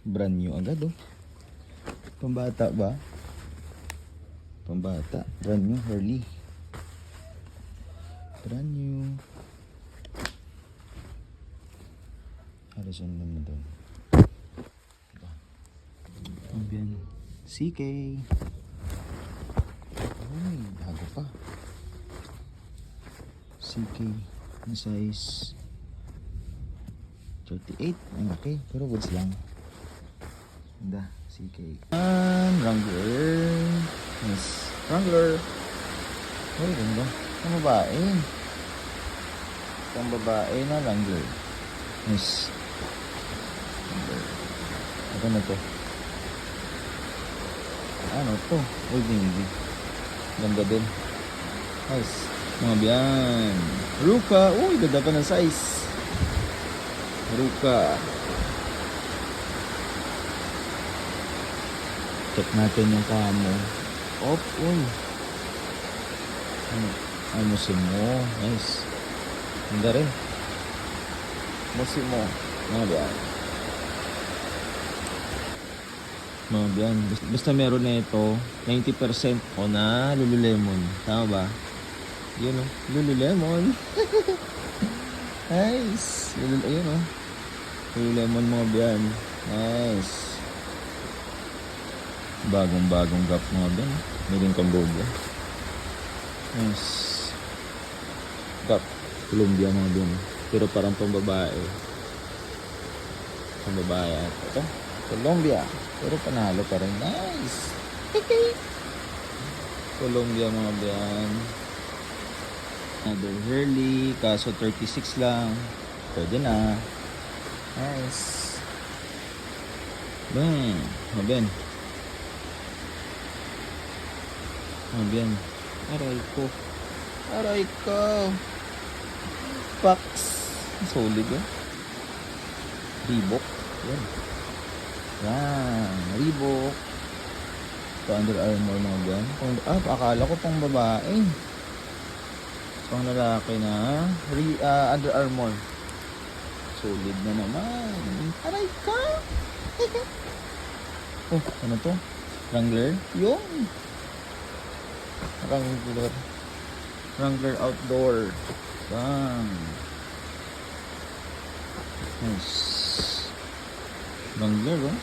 Brand new agad oh. Pambata ba? Pambata. Brand new Harley. Brand new. Halos ano naman doon. Ayan. CK. Ay, bago pa. CK na size 38. Ay, okay. Pero goods lang. Ganda. CK. Wrangler. Yes. Wrangler. Ay, ganda. Ang babae. Ang babae na Wrangler. Yes. Ano na to? Ano to? Old Navy. Ganda din. Nice. Mga biyan. Ruka. Uy, ganda pa ng size. Ruka. Check natin yung kamo. Op, uy. Ay, musimo. Nice. Ganda rin. Musimo. Mga biyan. Mga biyan. Basta meron na ito, 90% o na Lululemon. Tama ba? Yun o. Lululemon. Nice. Ayun o. Lululemon mga biyan. Nice. Bagong gap mga biyan. Meron Cambodia. Nice. Gap. Columbia mga biyan. Pero parang pambabae. Pambabae at ito. Columbia. Pero panalo pa rin. Nice. Columbia mga biyan. Another Hurley. Kaso 36 lang. Pwede na. Nice. Bang. Mabiyan. Mabiyan. Aray ko. Aray ko. Pax. Solid eh. Reebok. Yan. Yan. Reebok. Ito Under Armour mga biyan. Akala ko pang babae. Pang lalaki na. Under Armour. Solid na naman. Aray ka. Oh, ano to? Wrangler? Yung. Wrangler. Wrangler Outdoor. Bang. Nice. Wrangler oh.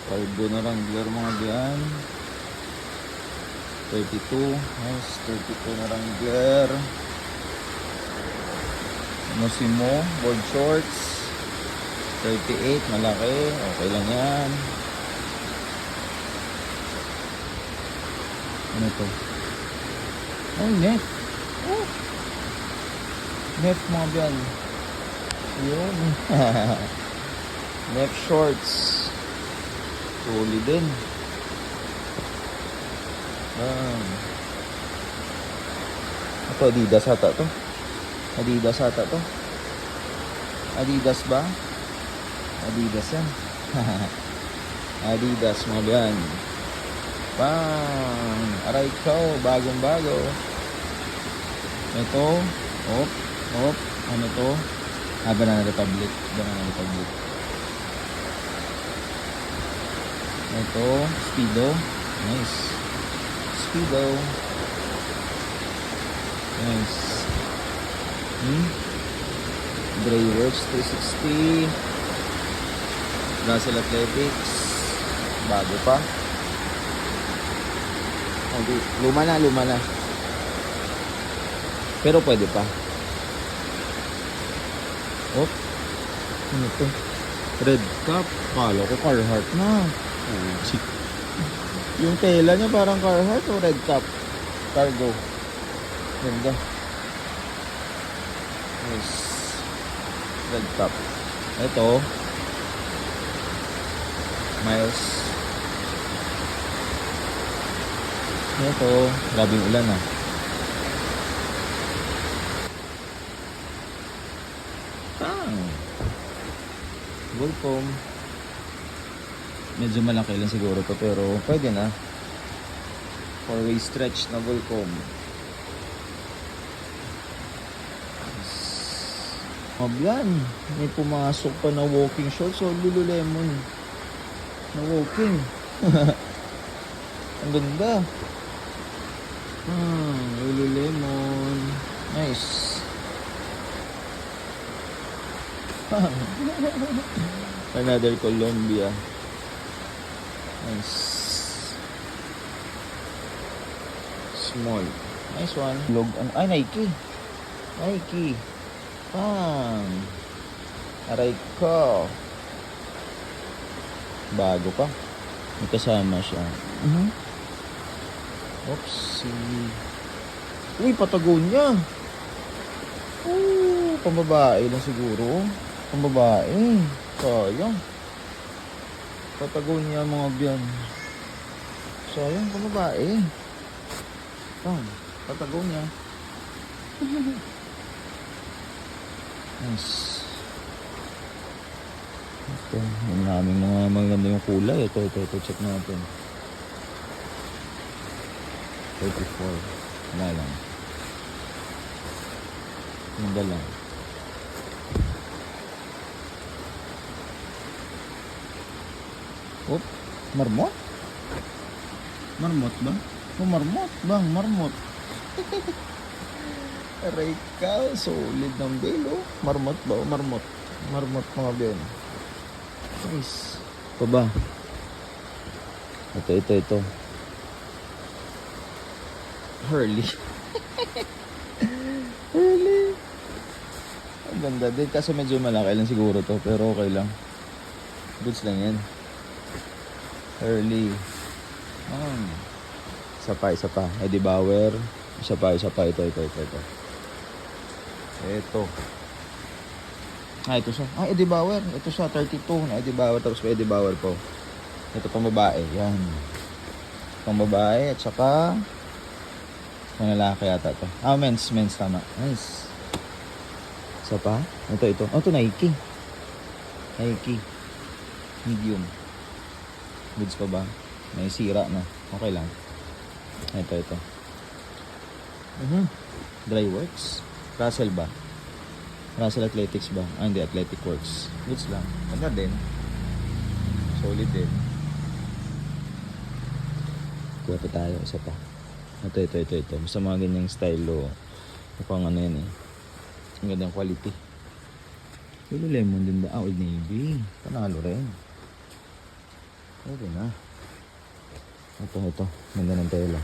Cargo na Wrangler mga diyan. 32. Nice. 32 na Wrangler. Musimo. Board shorts. 38. Malaki. Okay lang yan. Ano to? Oh, net. Oh. Net mga biyan. Yun. Net shorts. Solid din. Ito Adidas ata to. Adidas ata to. Adidas ba? Adidas yan. Adidas mga biyan. Bang! Aray ko, bagong bago. Ito, op. Ano to? Banana Republic. Ito, Speedo. Nice. Speedo. Nice. Greyworks 360. Russell Athletics. Bago pa. Luma na. Pero pwede pa. Op. Ano to? Red Cup. Kala ko Carhartt na. Yung tela niya parang Carhartt o Red Cup. Cargo. Ganda. Nice. Red Cup. Ito. Miles. Ito. Grabing ulan ah. Volcom. Medyo malaki lang siguro to pero pwede na. 4-way stretch na Volcom. Mabyan. May pumasok pa na walking shorts. So, Lululemon. Na walking. Ang ganda. Lululemon. Nice. Another Columbia. Nice. Small. Nice one. Ay, Nike. Nike. Aray ko. Bago pa. May kasama siya. Oopsie. Uy, Patagonia. Pambabae lang siguro. Pambabae. Sayang. Patagonia mga biyan. Sayang, pambabae. Patagonia. Nice. Ito, yung naming mga maganda yung kulay. Ito, check natin. 34. Wala lang. Ganda lang. Oop, marmot? Marmot ba? Marmot bang, marmot. Aray ka, solid ng belo. Marmot ba o marmot? Marmot mga ben. Nice. Ito ba? Ito. Hurley. Hurley. Ang ganda din. Kaso medyo malaki lang siguro to. Pero okay lang. Goods lang yan. Hurley. Isa pa. Eddie Bauer. Isa pa. Ito. Ito siya. Eddie Bauer. Ito siya, 32 na Eddie Bauer. Tapos may Eddie Bauer po. Ito pang babae. Yan. Pang babae. At saka pang lalaki yata to. Men's tama. Nice. Isa pa. Ito. Ito Nike. Medium. Goods pa ba? May sira na. Okay lang. Ito. Dryworks. Russell ba? Russell Athletics ba? Hindi, Athletic Works. Goods lang. Ganda din. Solid din. Kuha pa tayo. Isa pa. Ito. Basta mga ganyang style o mukhang ano yan eh. Ang gandang quality. Lululemon din ba? Old Navy. Panalo rin. Okay na. Ito. Ganda ng tela.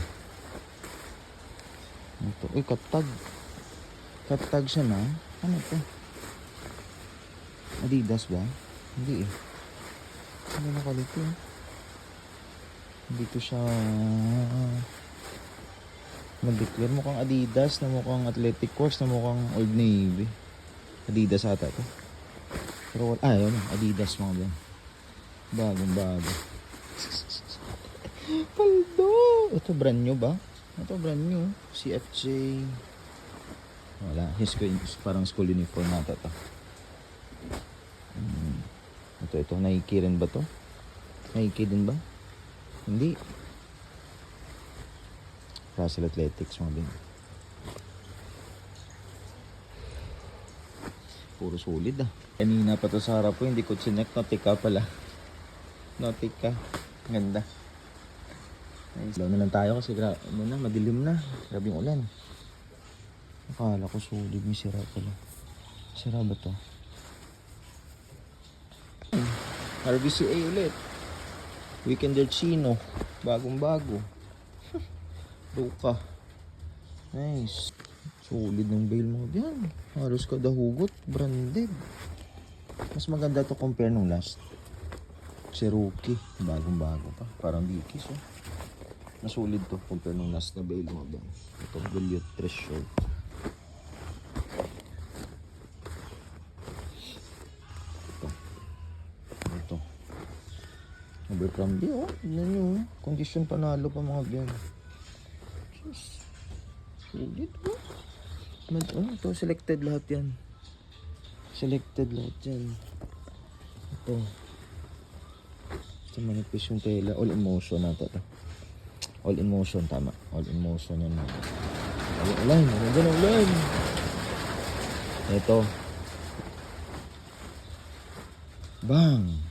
Ito. Uy, katag. Katag siya na. Ano ito? Adidas ba? Hindi eh. Ano na quality eh? Dito siya nag-declare. Mukhang Adidas, na mukhang Athletic Works, na mukhang Old Navy. Adidas ata ito. Pero yun. Adidas mga ba? Bagong-bago. Paldo! Ito brand new ba? Ito brand new. CFJ. Wala. Parang school uniform nata ito. Ito. Nike rin ba to? Nike din ba? Hindi. Russell Athletics mga din. Puro solid ah. Kanina pa to sa harap ko. Hindi ko chinek. Nautica pala. Nautica. Ganda. Nice. Law na lang tayo kasi madilim na. Grabe yung ulan. Akala ko solid. May sira pala. Sira ba to? RVCA ulit. Weekender Chino. Bagong-bago. Luka. Nice. Solid ng bail mo. Yan. Halos kada hugot. Branded. Mas maganda to compare nung last. Cherokee. Bagong-bago pa. Parang Dickies oh. Masulid to compare nung last na bail mo. Ito. Gulliot Treasure. Ito. Abercrombie oh. Yan yung condition panalo pa mga biyan. Solid oh. Ito selected lahat yan. Ito. Ito manipis yung tela. All in motion nata to. All in motion tama. All in motion yan. Ulan. Ito. Bang!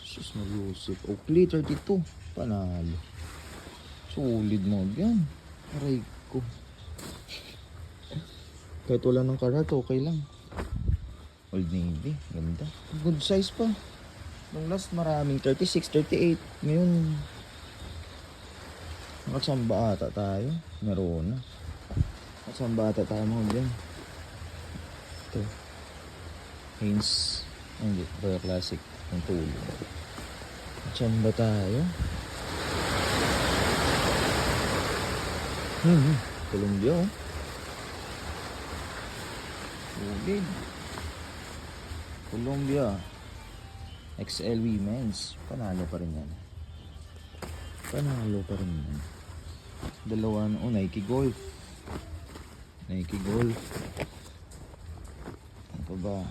Sus, malusip. Oakley, 32. Panalo. Solid mo yan. Aray ko. Kahit wala ng karat, okay lang. Old Navy. Ganda. Good size pa. Nung last maraming 36, 38. Ngayon, nakatsamba ata tayo. Meron na. Nakatsamba ata tayo mga dyan. Ito. Hanes. Hindi. Royal Classic. Ang tulo. Nakatsamba tayo. Columbia oh. Solid. Columbia. XL Women's. Panalo pa rin yan. Panalo pa rin yan. Dalawa na. Oh, Nike Golf. Nike Golf. Ano ba?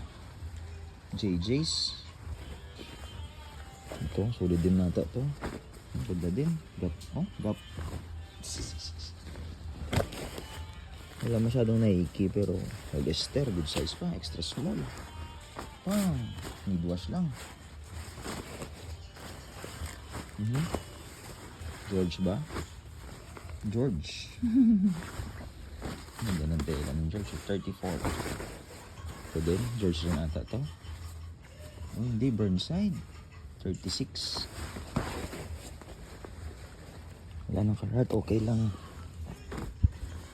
JJ's. Ito, solid din nata to. Ganda din. Gap. Oh, gap. Wala masyadong Nike pero Hollister, good size pa. Extra small. Pang. Need wash lang. George ba? George. Ganda ng tela ng George. 34. Ito din. George rin ata to. Oh, hindi. Burnside. 36. Wala ng Carhartt. Okay lang.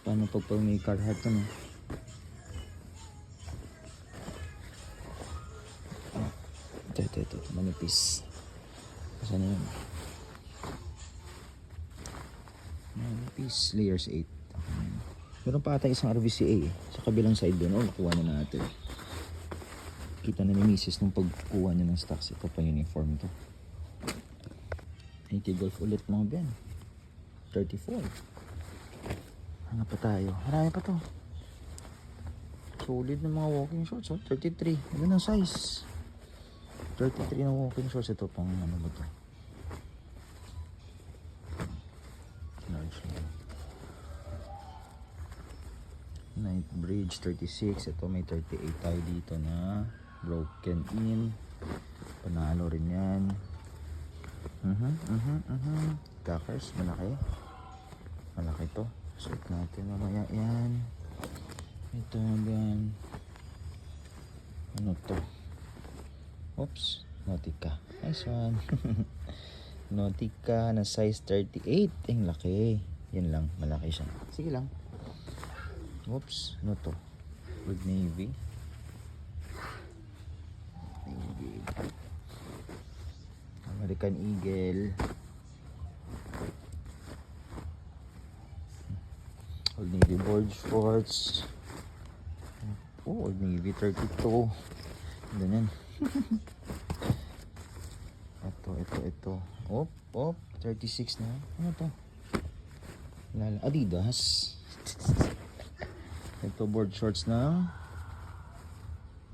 Paano pag may Carhartt ano? Ito. Manipis. Saan na yun? Manipis. Layers 8. Meron pa ata isang RVCA sa kabilang side doon. Oh, nakuha na natin. Kita na ni Mrs. nung pagkuha niya ng stocks. Ito pa uniform to. 80 Golf ulit mga Ben. 34. Ano pa tayo? Marami pa to. Solid na mga walking shorts. Oh. 33. Ano ang size? 33 na walking shorts. Ito pang ano ba to? Large lang. Night Bridge 36. Ito may 38 tayo dito na broken in. Panalo rin yan. Dockers. Malaki. Malaki to. Suot natin mamaya yan. Ito yan. Ano to? Oops. Nautica. Nice one. Nautica na size 38. Ang laki. Yan lang. Malaki siya. Sige lang. Oops. Ano to? Old Navy. American Eagle. Old Navy board shorts. Oh, Old Navy 32. Ganyan. Ito. Op. 36 na. Ano to? Adidas. Ito board shorts na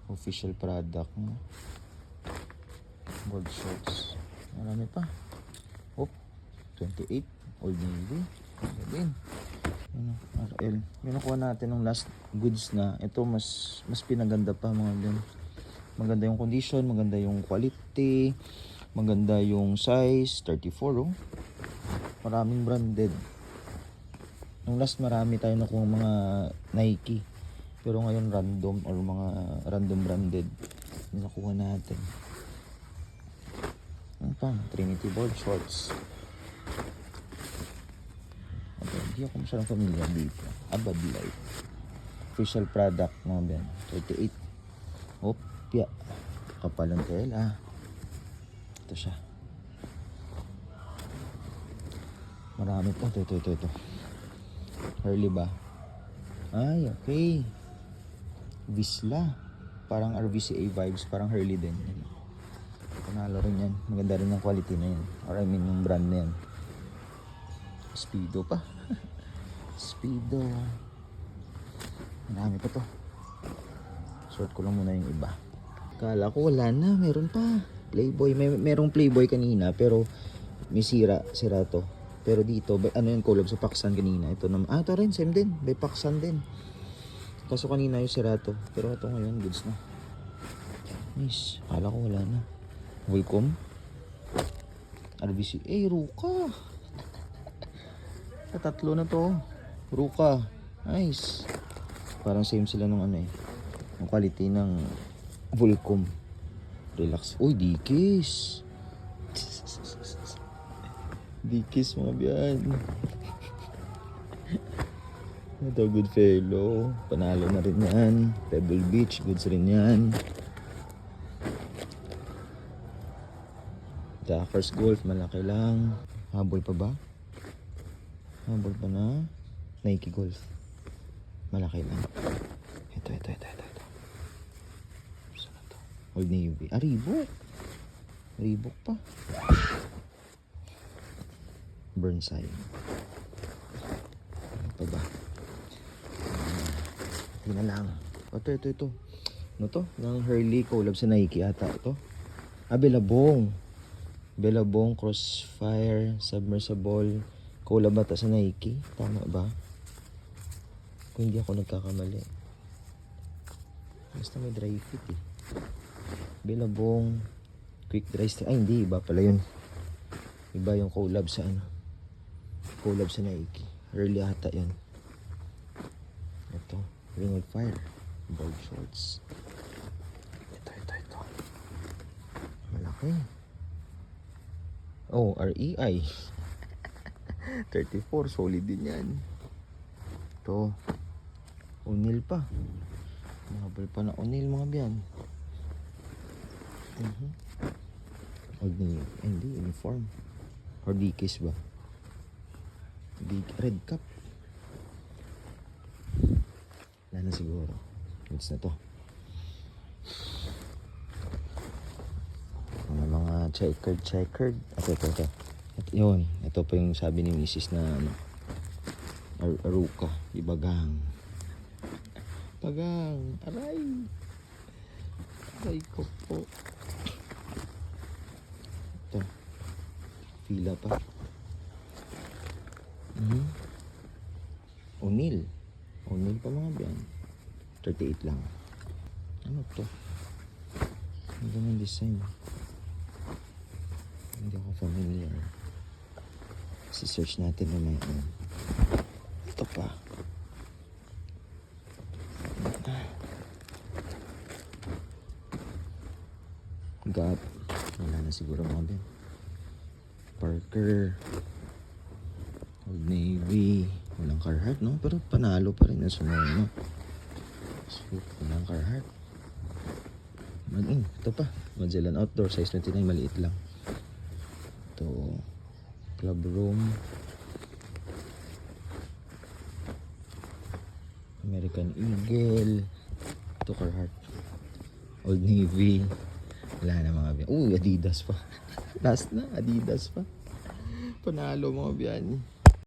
official product mo. Board shorts. Marami pa. Op. 28. Old Navy. Ganyan. RL. Yung nakuha natin ng last goods na ito mas pinaganda pa mga din. Maganda yung condition, maganda yung quality, maganda yung size, 34 oh. Maraming branded. Nung last marami tayo nakuha mga Nike. Pero ngayon random or mga random branded yung nakuha natin. Ano pa? Trinity board shorts. Hindi ako masyadong familiar dito. Abad Light. Official product mga ben. 38. Opya. Kapal ang tela. Ito siya. Marami pa. Ito. Harley ba? Ay, okay. Visla. Parang RVCA vibes. Parang Harley din. Panalo rin yan. Maganda rin yung quality na yan. Or I mean yung brand na yan. Speedo pa. Speedo. Marami pa to. Sort ko lang muna yung iba. Kala ko wala na. Meron pa. Playboy. Merong Playboy kanina. Pero may sira to. Pero dito, ano yung collab sa Paksan kanina. Ito naman. Ito rin. Same din. May Paksan din. Kaso kanina yung sira to. Pero ito ngayon, goods na. Nice. Akala ko wala na. Volcom. RBCA. Ruka. Tatlo na to. Ruka. Nice. Parang same sila ng ano eh. Ang quality ng Volcom. Relax. Uy, Dikis. Dikis mga biyan. Ito, good fellow. Panalo na rin yan. Pebble Beach, goods rin yan. First Golf, malaki lang. Habol pa ba? Habol pa na. Nike Golf. Malaki lang. Ito. Saan na to? Old Navy. Ah, Reebok. Reebok pa. Burnside. Ano pa ba? Hindi na lang. Ito. Ano to? Nang Hurley collab sa Nike ata ito. Ah, Billabong. Billabong Crossfire Submersible. Collab ata sa Nike. Tama ba? Kung hindi ako nagkakamali. Basta may dry fit eh. Billabong Quick Dry Stay. Ay, hindi. Iba pala yun. Iba yung collab sa ano. Collab sa Nike. Early ata yun. Ito. Ring of Fire. Board shorts. Ito. Malaki. Oh, REI. 34. Solid din yan. Ito. O'Neal pa. Mahabal pa na O'Neal mga biyan. Old Navy. Hindi, uniform. Or Dickies ba? Red Cup. Wala na siguro. Goods na to. Mga checkered. Ito. At yun. Ito pa yung sabi ni Mrs. na ano. Aruka. Ibagang. Pagang. Aray ko po. Ito. Fila pa. O'Neal pa mga biyan. 38 lang. Ano to? Ang ganang design. Hindi ako familiar. Search natin na may ano. Ito pa. Gap. Wala na siguro mga biyan. Parker. Old Navy. Walang Carhartt, no? Pero panalo pa rin ang sunod, no? Sweet. Walang Carhartt. Ito pa. Magellan Outdoor. Size 29. Maliit lang. Ito. Club Room. American Eagle. Ito Carhartt. Old Navy. Wala na mga biyan. Adidas pa. Last na. Adidas pa. Panalo mga biyan.